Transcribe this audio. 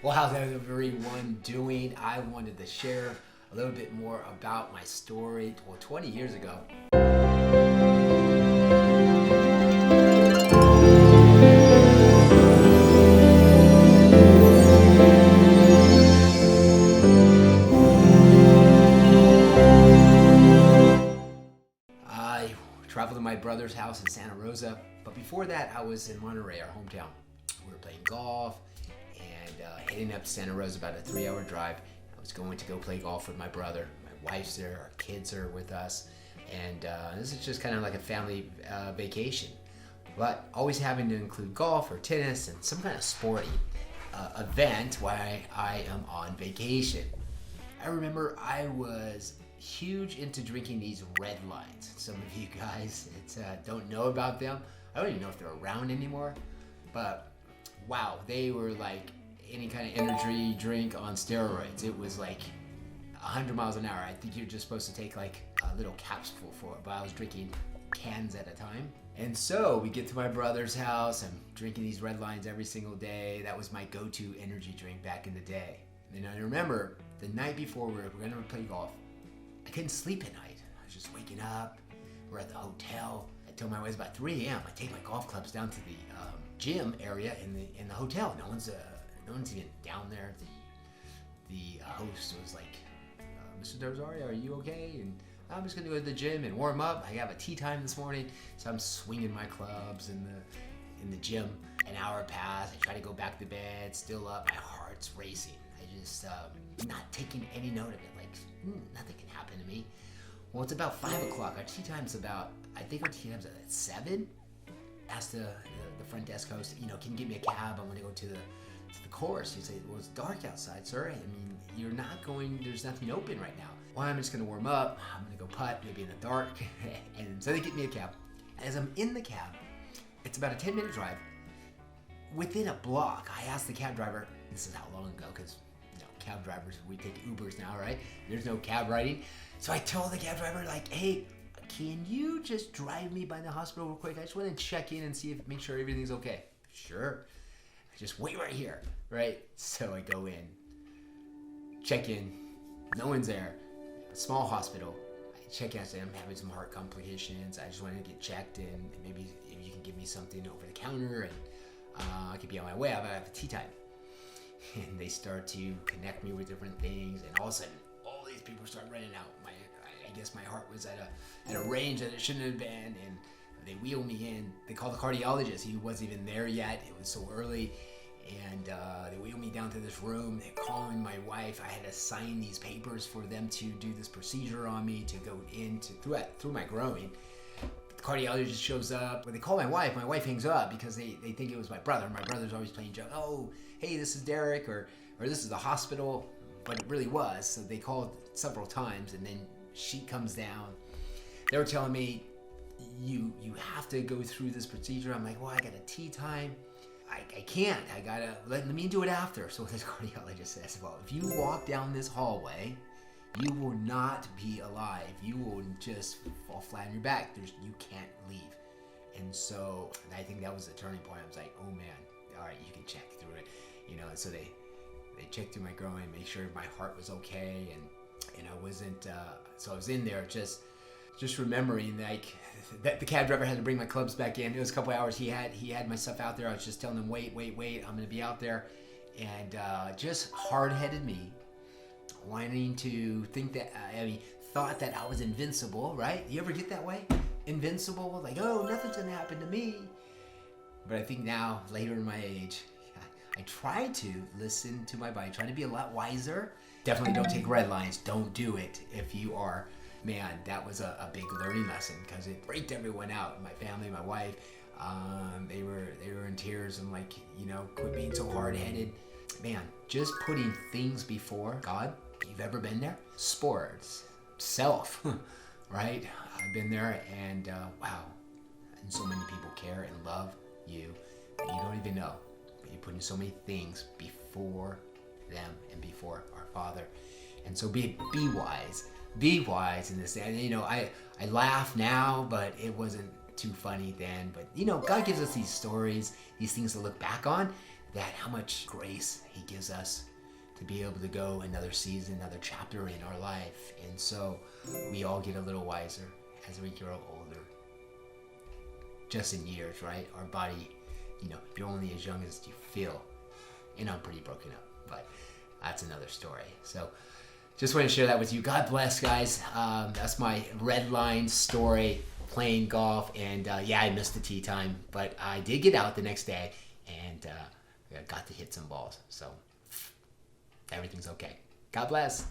Well, how's everyone doing? I wanted to share a little bit more about my story. Well, 20 years ago. I traveled to my brother's house in Santa Rosa, but before that, I was in Monterey, our hometown. We were playing golf and heading up to Santa Rosa, about a 3-hour drive. I was going to go play golf with my brother. My wife's there, our kids are with us, and this is just kind of like a family vacation. But always having to include golf or tennis and some kind of sporty event while I am on vacation. I remember I was huge into drinking these red lines. Some of you guys don't know about them. I don't even know if they're around anymore, but wow, they were like any kind of energy drink on steroids. It was like 100 miles an hour. I think you're just supposed to take like a little capsule for it, but I was drinking cans at a time. And so we get to my brother's house. I'm drinking these red lines every single day. That was my go-to energy drink back in the day. And I remember the night before we were going to play golf, I couldn't sleep at night. I was just waking up. We're at the hotel. I told my wife it's about 3 a.m. I take my golf clubs down to the gym area in the hotel. No one's even down there. The host was like, "Mr. Rosario, are you okay?" And I'm just gonna go to the gym and warm up. I have a tea time this morning, so I'm swinging my clubs in the gym. An hour passed. I try to go back to bed, still up. My heart's racing. I just not taking any note of it. Like nothing can happen to me. Well, it's about 5 o'clock. Our tea time's I think our tea time's at 7. Asked the front desk host, can you give me a cab? I want to go to the course. He said, "Well, it's dark outside, sir. I mean, there's nothing open right now." Well, I'm just gonna warm up. I'm gonna go putt, maybe in the dark. And so they get me a cab. As I'm in the cab, it's about a 10-minute drive. Within a block, I asked the cab driver, this is how long ago, because cab drivers, we take Ubers now, right? There's no cab riding. So I told the cab driver, like, "Hey, can you just drive me by the hospital real quick? I just want to check in and make sure everything's okay." "Sure. Just wait right here," right? So I go in, check in, no one's there. A small hospital. I check out, say I'm having some heart complications. I just want to get checked and maybe if you can give me something over the counter and I could be on my way. I have a tea time. And they start to connect me with different things, and all of a sudden, all these people start running out. I guess my heart was at a range that it shouldn't have been, and they wheel me in. They call the cardiologist. He wasn't even there yet. It was so early, and they wheel me down to this room. They're calling my wife. I had to sign these papers for them to do this procedure on me to go through my groin. The cardiologist shows up. When they call my wife hangs up because they think it was my brother. My brother's always playing joke. "Oh, hey, this is Derek," or "This is the hospital," but it really was. So they called several times, and then she comes down. They were telling me, you have to go through this procedure. I'm like, "Well, I got a tea time. I can't. I gotta let me do it after." So this cardiologist says, "Well, if you walk down this hallway, you will not be alive. You will just fall flat on your back. You can't leave." And so I think that was the turning point. I was like, "Oh man, all right, you can check through it." And so they checked through my groin, make sure my heart was okay, and I wasn't. So I was in there just remembering like that the cab driver had to bring my clubs back in. It was a couple hours. He had my stuff out there. I was just telling him, wait. I'm gonna be out there, and just hard-headed me, wanting to think that thought that I was invincible. Right? You ever get that way? Invincible, like, "Oh, nothing's gonna happen to me." But I think now, later in my age, I try to listen to my body, try to be a lot wiser. Definitely don't take red lines. Don't do it if you are. Man, that was a big learning lesson because it freaked everyone out. My family, my wife, they were in tears and like, quit being so hard-headed. Man, just putting things before God. You've ever been there? Sports, self, right? I've been there, and wow, and so many people care and love you. You don't even know. You're putting so many things before them and before our Father. And so be wise. Be wise in this. And I laugh now, but it wasn't too funny then. But God gives us these stories, these things to look back on. that how much grace he gives us to be able to go another season, another chapter in our life. And so we all get a little wiser as we grow older. Just in years, right? Our body, you're only as young as you feel. And I'm pretty broken up, but that's another story. So just want to share that with you. God bless, guys. That's my red line story, playing golf. And I missed the tee time, but I did get out the next day and got to hit some balls. So everything's okay. God bless.